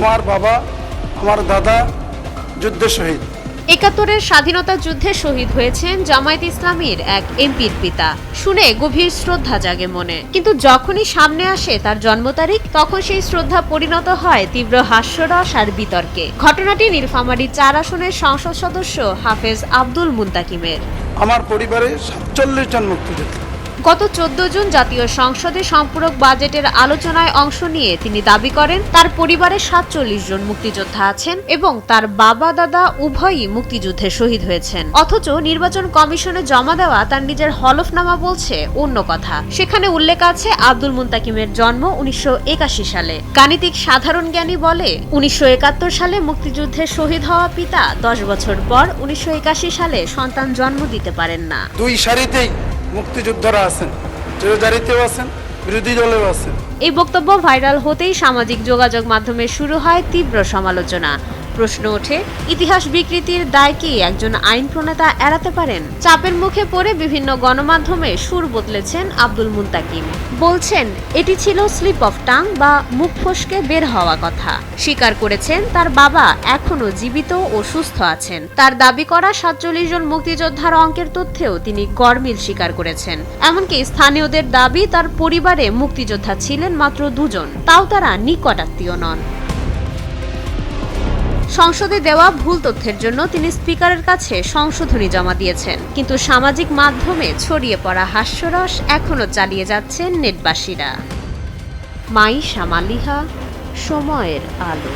আমার বাবা, আমার দাদা যুদ্ধে শহীদ। ৭১-এর স্বাধীনতা যুদ্ধে শহীদ হয়েছেন জামায়াত ইসলামীর এক এমপির পিতা। শুনে গভীর শ্রদ্ধা জাগে মনে, কিন্তু যখনই সামনে আসে তার জন্ম তারিখ, তখন সেই শ্রদ্ধা পরিণত হয় তীব্র হাস্যরস আর বিতর্কে। ঘটনাটি নীলফামারী ৪ আসনের সংসদ সদস্য হাফেজ আব্দুল মুন্তাকিমের। আমার পরিবারে ৪৭ জন মুক্তিযোদ্ধা। গত ১৪ জুন জাতীয় সংসদে সম্পূরক বাজেটের আলোচনায় অংশ নিয়ে তিনি দাবি করেন তার পরিবারে ৪৭ জন মুক্তিযোদ্ধা আছেন এবং তার বাবা দাদা উভয়ই মুক্তিযুদ্ধে শহীদ হয়েছেন। অথচ নির্বাচন কমিশনে জমা দেওয়া তার নিজের হলফনামা বলছে অন্য কথা। সেখানে উল্লেখ আছে আব্দুল মুন্তাকিমের জন্ম ১৯৮১ সালে। গাণিতিক সাধারণ জ্ঞানী বলে ১৯৭১ সালে মুক্তিযুদ্ধে শহীদ হওয়া পিতা ১০ বছর পর ১৯৮১ সালে সন্তান জন্ম দিতে পারেন না। দুই সারিতেই মুক্তিযোদ্ধারা আছেন, জেলজারিতেও আছেন, বিরোধী দলেও আছেন। এই বক্তব্য ভাইরাল হতেই সামাজিক যোগাযোগ মাধ্যমে শুরু হয় তীব্র সমালোচনা। প্রশ্ন ওঠে, ইতিহাস বিকৃতির দায় কি একজন আইন প্রণেতা এড়াতে পারেন? চাপের মুখে পড়ে বিভিন্ন গণমাধ্যমে সুর বদলেছেন আব্দুল মুন্তাকিম। বলছেন এটি ছিল স্লিপ অফ টাং বা মুখ ফসকে বের হওয়া কথা। স্বীকার করেছেন তার বাবা এখনো জীবিত ও সুস্থ আছেন। তার দাবি করা ৪৭ জন মুক্তিযোদ্ধার অঙ্কের তথ্যেও তিনি গরমিল স্বীকার করেছেন। এমনকি স্থানীয়দের দাবি তার পরিবারে মুক্তিযোদ্ধা ছিলেন মাত্র ২ জন, তাও তারা নিকট আত্মীয় নন। সংসদে দেওয়া ভুল তথ্যের জন্য তিনি স্পিকারের কাছে সংশোধনী জমা দিয়েছেন, কিন্তু সামাজিক মাধ্যমে ছড়িয়ে পড়া হাস্যরস এখনো চালিয়ে যাচ্ছেন নেটবাসীরা। মাইশা মালিহা, সময়ের আলো।